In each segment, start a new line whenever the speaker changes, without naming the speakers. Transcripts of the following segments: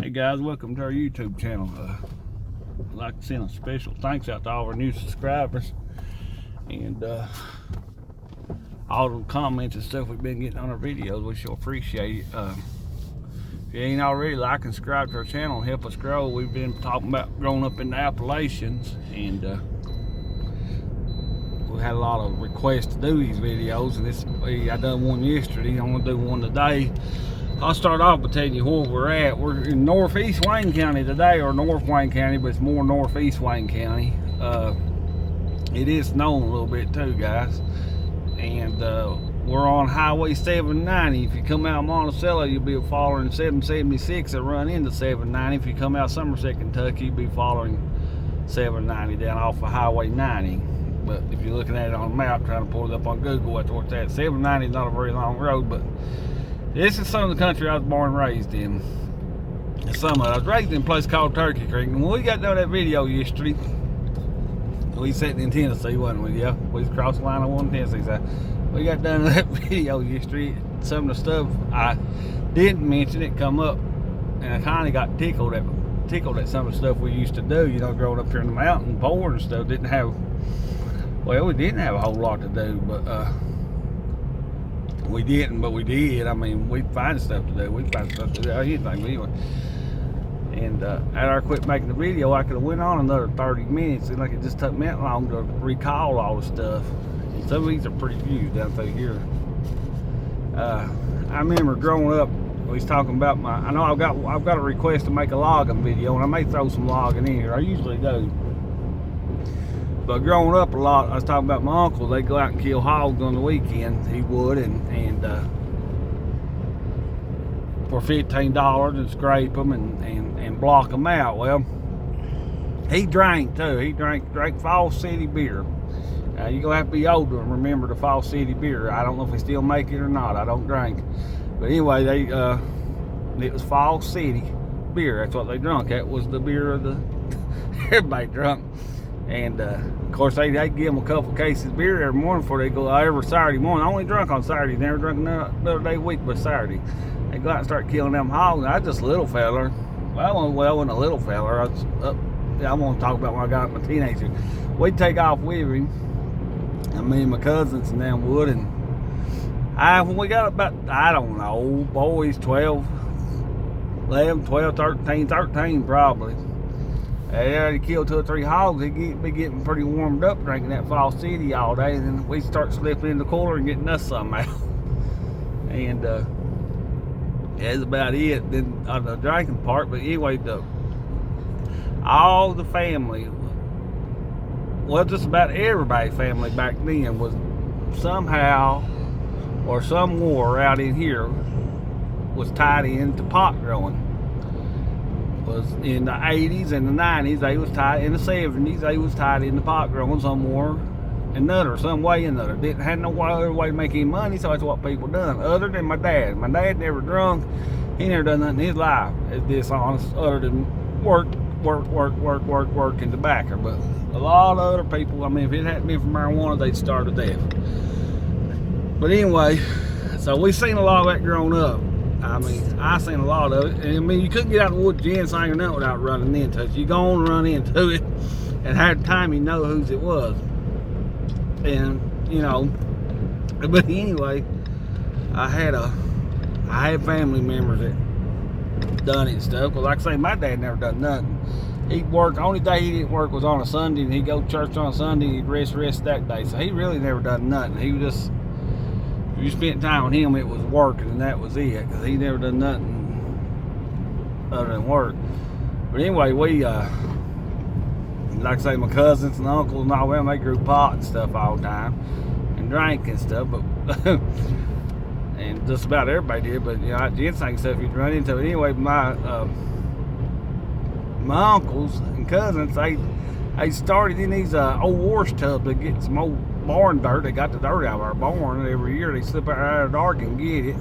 Hey guys, welcome to our YouTube channel. I'd like to send a special thanks out to all our new subscribers and all the comments and stuff we've been getting on our videos. We sure appreciate it. If you ain't already, like and subscribe to our channel and help us grow. We've been talking about growing up in the Appalachians, and we had a lot of requests to do these videos, and I done one yesterday. I'm gonna do one today. I'll start off by telling you where we're at. We're in northeast Wayne County today, or North Wayne County, but it's more northeast Wayne County. It is snowing a little bit too, guys. And we're on Highway 790. If you come out of Monticello, you'll be following 776 that run into 790. If you come out Somerset, Kentucky, you'll be following 790 down off of Highway 90. But if you're looking at it on a map, trying to pull it up on Google, that's where it's at. 790 is not a very long road, but this is some of the country I was born and raised in. I was raised in a place called Turkey Creek. And when we got done that video yesterday, we sat in Tennessee, wasn't we? Yeah, we crossed the line on one Tennessee side. We got done with that video yesterday. Some of the stuff I didn't mention, it come up, and I kind of got tickled at some of the stuff we used to do. You know, growing up here in the mountain, poor and stuff. We didn't have a whole lot to do, but we didn't, but we did. I mean, we'd find stuff to do. We'd find stuff to do, anything. But anyway. And after I quit making the video, I could have went on another 30 minutes. And like it just took me that long to recall all the stuff. And some of these are pretty few down through here. I remember growing up, we was talking about I know I've got a request to make a logging video, and I may throw some logging in here. I usually do. But growing up a lot, I was talking about my uncle. They'd go out and kill hogs on the weekend. He would, and for $15 and scrape them and block them out. Well, he drank too. He drank Fall City beer. You're gonna have to be older and remember the Fall City beer. I don't know if they still make it or not. I don't drink. But anyway, it was Fall City beer. That's what they drunk. That was the beer of the everybody drunk. And of course, they'd give them a couple cases of beer every morning before they go every Saturday morning. I only drunk on Saturday, never drunk another day a week but Saturday. They go out and start killing them hogs. I was just a little feller. Well, I wasn't a little feller. I want to talk about when I got up my teenager. We'd take off with him, and me and my cousins and them would. And when we got about, I don't know, boys, 12, 11, 12, 13 probably. Yeah, he killed 2 or 3 hogs. He'd be getting pretty warmed up drinking that Fall City all day, and then we'd start slipping in the cooler and getting us some out. And that's about it. Then on the drinking part, but anyway, all the family, well, just about everybody's family back then was somehow or somewhere out in here was tied into pot growing. Was in the 80s and the 90s, they was tied, in the 70s, they was tied into pot growing somewhere another, some way or another. Didn't have no other way to make any money, so that's what people done. Other than my dad. My dad never drunk. He never done nothing in his life as dishonest other than work in tobacco. But a lot of other people, I mean, if it hadn't been for marijuana, they'd starve to death. But anyway, so we seen a lot of that growing up. I mean, I seen a lot of it. And I mean, you couldn't get out of the woods ginseng or nothing without running into it. You go on and run into it, and half the time you know whose it was. And you know, but anyway, I had family members that done it and stuff. Cause like I say, my dad never done nothing. He'd work. Only day he didn't work was on a Sunday, and he'd go to church on a Sunday. And he'd rest that day. So he really never done nothing. He was just, if you spent time with him, it was working, and that was it. Cause he never done nothing other than work. But anyway, we like I say, my cousins and uncles and all them, they grew pot and stuff all the time and drank and stuff, but and just about everybody did. But you know, ginseng stuff you'd run into. But anyway, my uncles and cousins, they started in these old wash tubs to get some old barn dirt. They got the dirt out of our barn every year. They slip out of the dark and get it,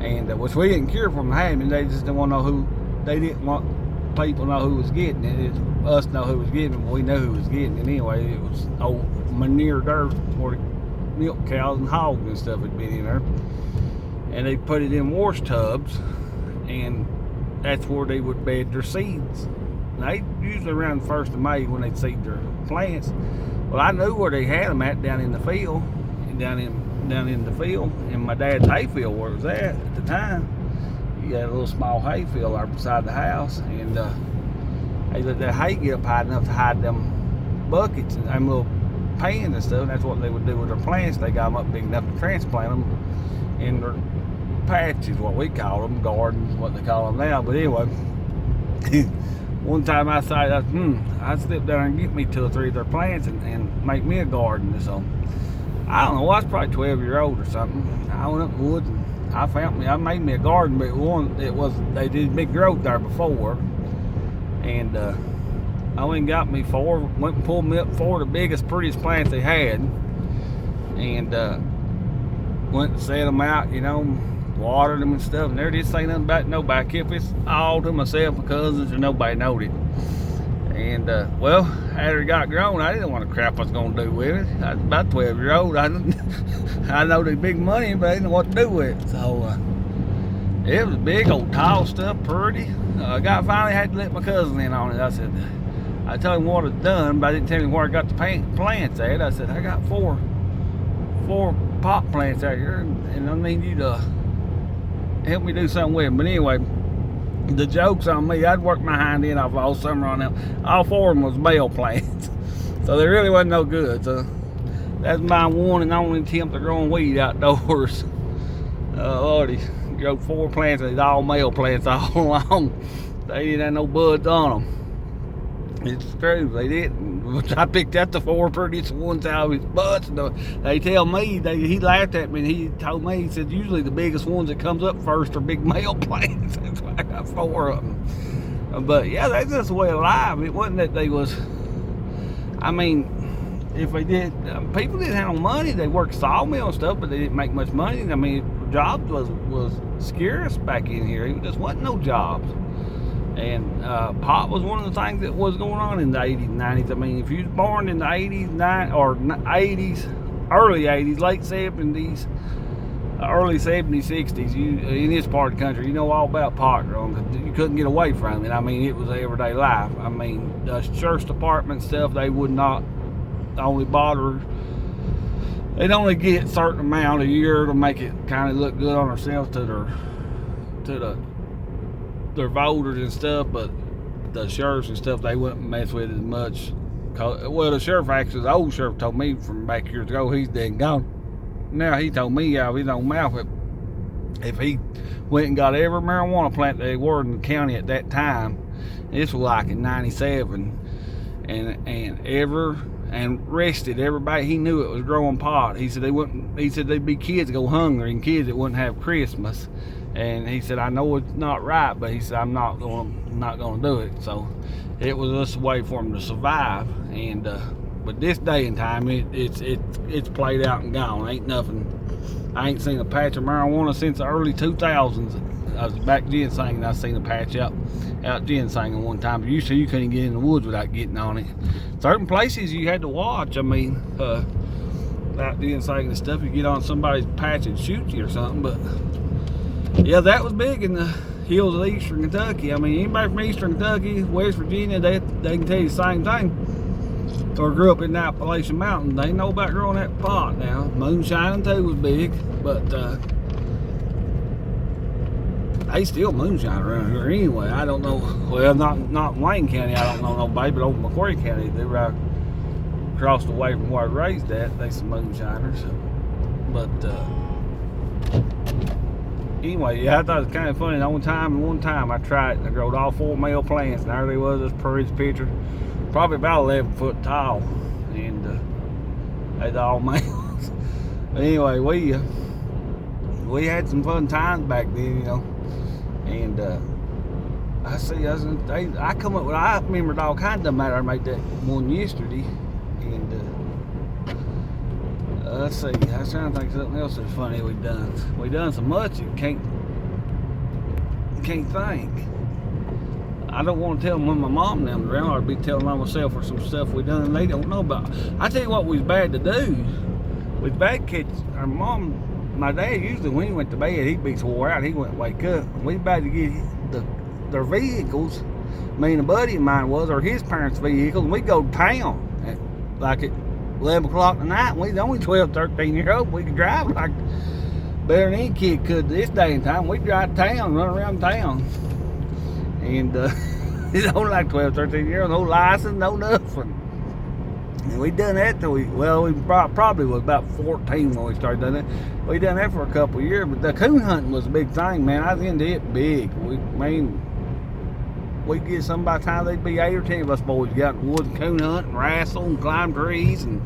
and which we didn't care from having. They just didn't want to know who. They didn't want people to know who was getting it. It's us know who was getting it, but we knew who was getting it anyway. It was old manure dirt where the milk cows and hogs and stuff had been in there, and they put it in wash tubs, and that's where they would bed their seeds. They usually around the 1st of May when they'd seed their plants. Well, I knew where they had them at down in the field, down in the field, in my dad's hay field where it was at the time. You got a little small hay field right beside the house, and they let that hay get up high enough to hide them buckets and them little pans and stuff. And that's what they would do with their plants. They got them up big enough to transplant them in their patches, what we call them, gardens, what they call them now. But anyway, one time I decided, I'd slip down and get me 2 or 3 of their plants and make me a garden. So I don't know, I was probably 12-year-old or something. I went up in the woods and I made me a garden, but they did big growth there before. And I went and got me 4, went and pulled me up 4 of the biggest, prettiest plants they had. And went and set them out, watered them and stuff. And there didn't say nothing about nobody. I kept it all to myself, my cousins, and nobody knowed it. And well, after it got grown, I didn't know what the crap I was going to do with it. I was about 12-year-old. I know the big money, but I didn't know what to do with it. So it was big, old tall stuff, pretty. I finally had to let my cousin in on it. I told him what I'd done, but I didn't tell him where I got the plants at. I said, I got four pot plants out here, and I need you to help me do something with them. But anyway, the joke's on me. I'd worked my hind end off all summer on them. All 4 of them was male plants, so they really wasn't no good. So that's my one and only attempt at growing weed outdoors. Lordy, grow 4 plants, and it's all male plants all along. They didn't have no buds on them. It's true, they didn't. I picked out the 4 prettiest ones out of his butts. They tell me, he laughed at me and he told me, he said, usually the biggest ones that comes up first are big male plants. That's why I got 4 of them. But yeah, that's just the way of life. It wasn't that they was, if they did, people didn't have no money. They worked sawmill and stuff, but they didn't make much money. Jobs was scarce back in here. It just wasn't no jobs. And pot was one of the things that was going on in the 80s and 90s. If you was born in the 80s, 80s, early 80s, late 70s, early 70s, 60s, in this part of the country, you know all about pot growing. You couldn't get away from it. It was everyday life. The church department stuff, they would not only bother. They'd only get a certain amount a year to make it kind of look good on themselves to their voters and stuff, but the sheriffs and stuff, they wouldn't mess with it as much. Well, the sheriff, actually, the old sheriff told me from back years ago, he's dead and gone. Now, he told me out of his own mouth that if he went and got every marijuana plant they were in the county at that time, this was like in 97, and arrested everybody he knew it was growing pot. He said there'd be kids go hungry and kids that wouldn't have Christmas. And he said, I know it's not right, but he said, I'm not gonna do it. So it was just a way for him to survive. And but this day and time, it's played out and gone. Ain't nothing. I ain't seen a patch of marijuana since the early 2000s. I was back ginseinging. I seen a patch out ginseinging one time. But usually you couldn't get in the woods without getting on it. Certain places you had to watch. Out ginseinging and stuff, you get on somebody's patch and shoot you or something. But yeah, that was big in the hills of eastern Kentucky. Anybody from eastern Kentucky, West Virginia, they can tell you the same thing. Or grew up in the Appalachian Mountains, they know about growing that pot now. Moonshining too was big, but they still moonshine around here anyway. I don't know, well, not in Wayne County, I don't know nobody, but over McQuarrie County, they're right across the way from where I raised at, they some moonshiners. But anyway, yeah, I thought it was kind of funny. One time I tried it, I growed all 4 male plants, and there they was, this pretty picture, probably about 11 foot tall, and they's all males. But anyway, we had some fun times back then, and I remembered all kinds of matter. I made that one yesterday, and let's see, I was trying to think of something else that's funny we done so much you can't think. I don't want to tell them when my mom and them around, or be telling on myself or some stuff we done and they don't know about. I tell you what was bad to do. We was bad catch our mom. My dad usually when he went to bed he'd be wore out. He wouldn't wake up. We was bad to get the their vehicles. Me and a buddy of mine was, or his parents' vehicles, and we'd go to town like at 11 o'clock at night. We was only 12, 13 years old. We could drive like better than any kid could this day and time. We'd drive to town, run around town. And it's only like 12, 13 years old, no license, no nothing. And we done that till we probably was about 14 when we started doing it. We done that for a couple of years, but the coon hunting was a big thing, man. I was into it big. We'd get some by the time they'd be 8 or 10 of us boys get out in the woods and coon hunt and wrestle and climb trees and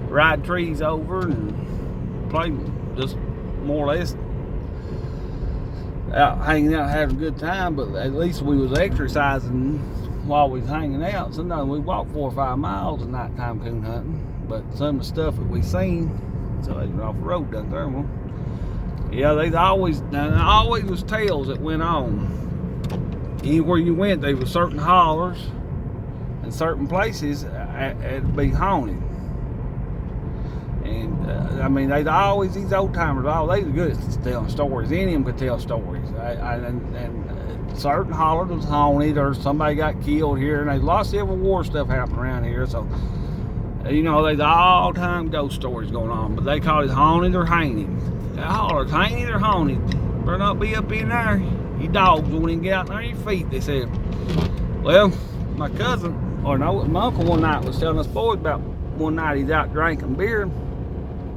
ride trees over and play just more or less out hanging out having a good time. But at least we was exercising while we was hanging out. Sometimes we walked 4 or 5 miles at nighttime coon hunting. But some of the stuff that we seen, so they went off the road down there. Well, yeah, there always was tales that went on. Anywhere you went, there was certain hollers and certain places it'd be haunted. And they'd always, these old timers, they was good at telling stories. Any of them could tell stories. And certain hollers was haunted, or somebody got killed here, and there's lots of Civil War stuff happening around here. So, there's all time ghost stories going on, but they call it haunted or hanging. That holler's hanging or haunted. Better not be up in there. Your dogs won't even get out there on your feet, they said. Well, my cousin, or no, my uncle one night was telling us boys about one night he's out drinking beer.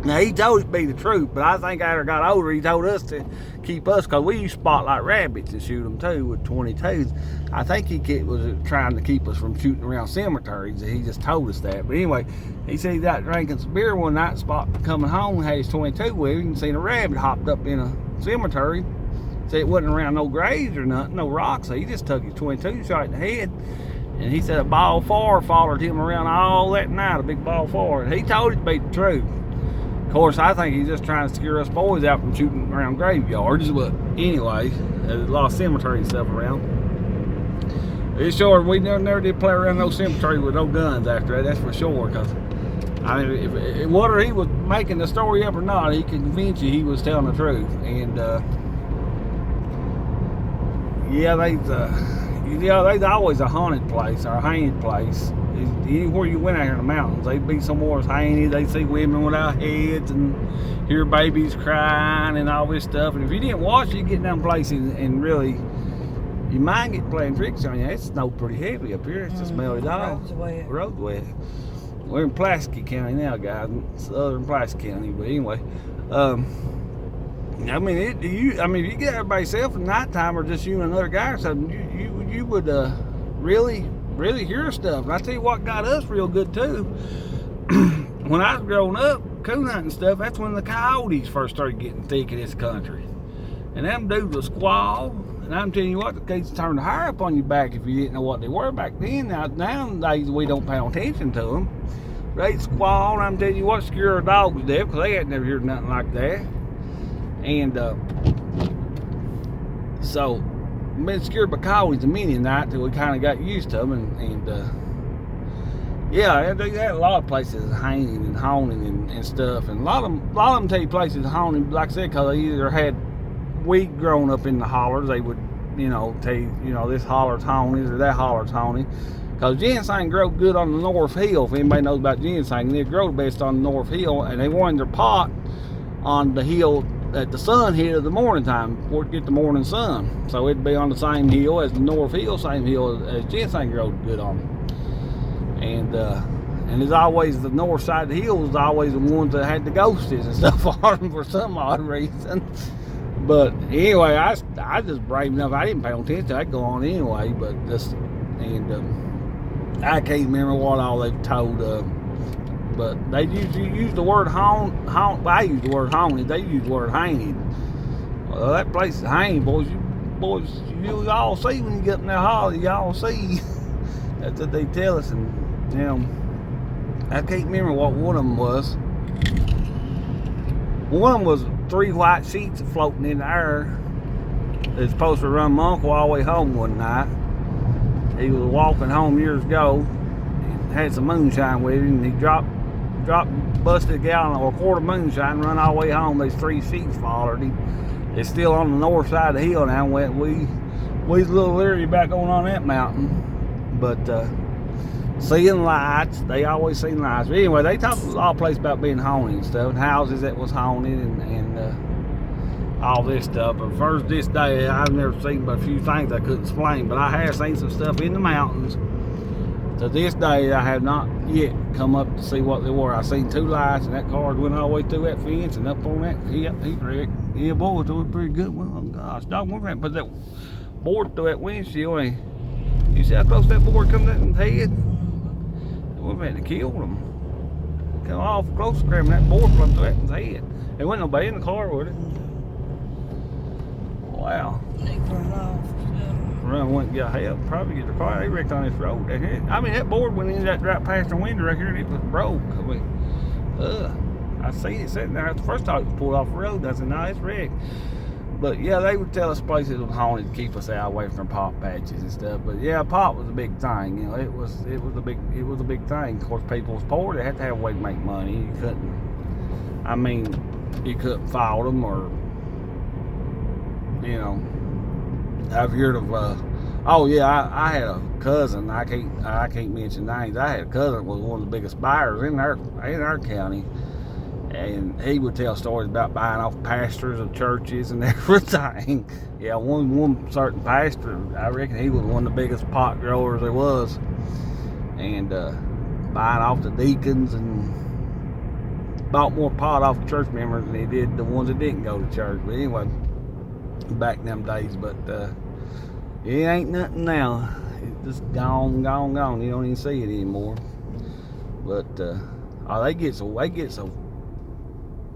Now, he told it to be the truth, but I think after I got older, he told us to keep us, because we used to spot like rabbits and shoot them too with 22s. I think he was trying to keep us from shooting around cemeteries. He just told us that. But anyway, he said he's out drinking some beer one night, spot coming home, had his 22 with him, and seen a rabbit hopped up in a cemetery. Said it wasn't around no graves or nothing, no rocks. So he just took his 22 shot in the head. And he said a ball of fire followed him around all that night, a big ball of fire. And he told it to be the truth. Of course, I think he's just trying to scare us boys out from shooting around graveyards. But anyway, there's a lot of cemetery stuff around. It's sure we never did play around no cemetery with no guns after that, that's for sure. Because if whether he was making the story up or not, he could convince you he was telling the truth. And they's always a haunted place or a hanged place. Anywhere you went out here in the mountains, they'd be somewhere hanging. They'd see women without heads and hear babies crying and all this stuff. And if you didn't watch, you'd get down places and really, your mind get playing tricks on you. It snowed pretty heavy up here. It's just melted off. Road's wet. We're in Pulaski County now, guys. Southern Pulaski County. But anyway, if you get out by yourself at nighttime or just you and another guy or something, you would really hear stuff. And I tell you what got us real good too. When I was growing up, coon hunting stuff, that's when the coyotes first started getting thick in this country. And them dudes will squall. And I'm telling you what, they turn the hair up on your back if you didn't know what they were back then. Nowadays we don't pay attention to them. They squall, and I'm telling you what, scare our dogs to death, because they had never heard nothing like that. And so been scared by coyotes a many night till we kind of got used to them. And they had a lot of places hanging and haunting and stuff. And a lot of them tell you places haunting, like I said, because they either had weed growing up in the hollers. They would, tell you, this holler's haunted or that holler's haunted. Because ginseng grow good on the North Hill. If anybody knows about ginseng, they grow the best on the North Hill, and they wanted their pot on the hill at the sun hit of the morning time before it get the morning sun. So it'd be on the same hill as the North Hill, same hill as ginseng grows good on. And there's always the north side of the hill was always the ones that had the ghosts and stuff on them for some odd reason. But anyway, I just brave enough. I didn't pay attention. I'd go on anyway. But I can't remember what all they told. But they use the word haunt. I use the word haunted. They use the word hanging. Well, that place is hanging, boys. You all see when you get in that holler. You all see. That's what they tell us. And I can't remember what one of them was. One was 3 white sheets floating in the air. They're supposed to run my uncle all the way home one night. He was walking home years ago and had some moonshine with him, and he busted a gallon or a quart of moonshine and run all the way home. These 3 sheets followed him. It's still on the north side of the hill now. We we was a little leery about going on that mountain, but seeing lights, they always seen lights. But anyway, they talked all place about being haunted and stuff, and houses that was haunted and all this stuff. But first this day, I've never seen but a few things I couldn't explain, but I have seen some stuff in the mountains. To this day, I have not yet come up to see what they were. I seen 2 lights, and that car went all the way through that fence and up on that. Yep, he wrecked. Yeah, boy, it was pretty good. Well, gosh, dog, we're going to put that board through that windshield. And you see how close that board come to his head? We're going to kill him. Come off close, cramming that board from through that head. There wasn't nobody in the car with it. Wow.
They run off.
Run went and got help. Probably get the car. They wrecked on this road. I mean, that board went in that right past the window right here, and it was broke. I mean, I seen it sitting there. The first time it was pulled off the road, I said, "No, it's wrecked." But yeah, they would tell us places was haunted to keep us out away from pot patches and stuff. But yeah, pot was a big thing. You know, it was a big thing. Of course, people was poor. They had to have a way to make money. You couldn't. I mean, you couldn't fault them or, you know. I've heard of oh yeah, I had a cousin, I can't mention names. I had a cousin that was one of the biggest buyers in our county, and he would tell stories about buying off pastors of churches and everything. Yeah, one certain pastor, I reckon he was one of the biggest pot growers there was, and buying off the deacons and bought more pot off the church members than he did the ones that didn't go to church. But anyway, back in them days, but it ain't nothing now. It's just gone. You don't even see it anymore. But they get so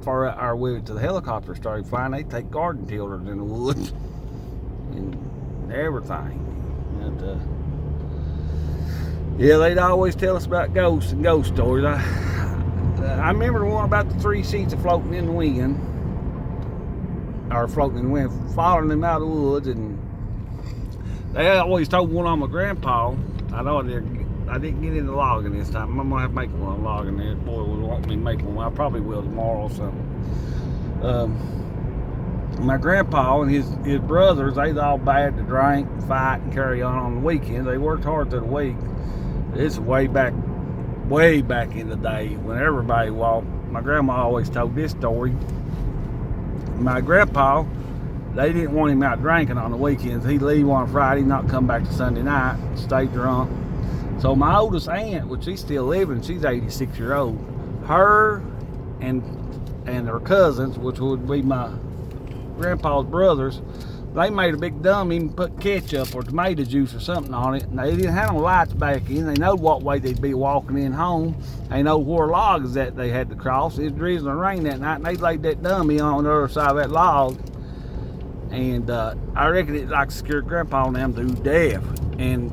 far out our way to the helicopter started flying. They take garden tillers in the woods and everything. And yeah, they'd always tell us about ghosts and ghost stories. I remember one about the 3 sheets of floating in the wind. Or floating in the wind, following them out of the woods, and they always told one on my grandpa. I didn't get into logging this time. I'm gonna have to make one on logging there. Boy would want me to make one. I probably will tomorrow or something. My grandpa and his brothers, they was all bad to drink, fight, and carry on the weekends. They worked hard through the week. This is way back in the day when everybody walked. My grandma always told this story. My grandpa, they didn't want him out drinking on the weekends. He'd leave on Friday, not come back to Sunday night, stay drunk. So my oldest aunt, which she's still living, she's 86 years old. Her and her cousins, which would be my grandpa's brothers, they made a big dummy and put ketchup or tomato juice or something on it. And they didn't have no lights back in. They know what way they'd be walking in home. They know where logs that they had to cross. It was drizzling rain that night, and they laid that dummy on the other side of that log. And I reckon it like scared Grandpa and them to death. And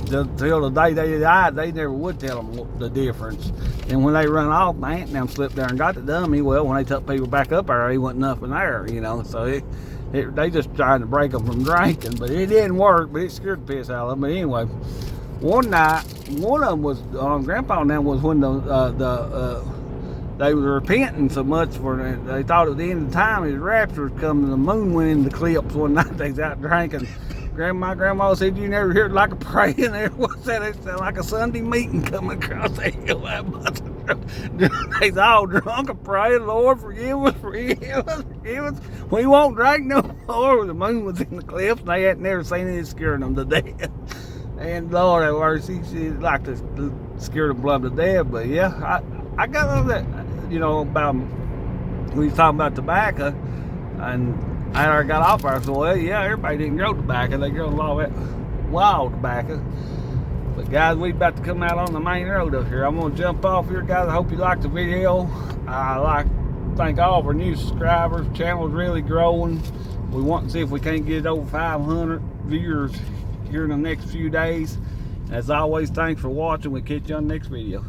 till the day they died, they never would tell them the difference. And when they run off, my aunt and them slipped there and got the dummy. Well, when they took people back up there, he wasn't nothing there, you know. So they just tried to break them from drinking, but it didn't work. But it scared the piss out of them. But anyway, one night, one of them was Grandpa and them was when they were repenting so much for they thought at the end of the time his rapture was coming. The moon went in the eclipse one night. They was out drinking. Grandma said, "You never heard like a praying there? What's that? It sounded like a Sunday meeting coming across the hill." They's all drunk and praying, "Lord, forgive us. We won't drink no more." The moon was in the cliffs, and they had never seen it scaring them to death. And Lord have mercy, she like to scare them blood to death. But yeah, I got all that, you know, about we was talking about tobacco, and I got off there, so well, yeah, everybody didn't grow tobacco. They grow a lot of that wild tobacco. But guys, we about to come out on the main road up here. I'm gonna jump off here, guys. I hope you liked the video. I like to thank all of our new subscribers. The channel's really growing. We want to see if we can't get over 500 viewers here in the next few days. As always, thanks for watching. We'll catch you on the next video.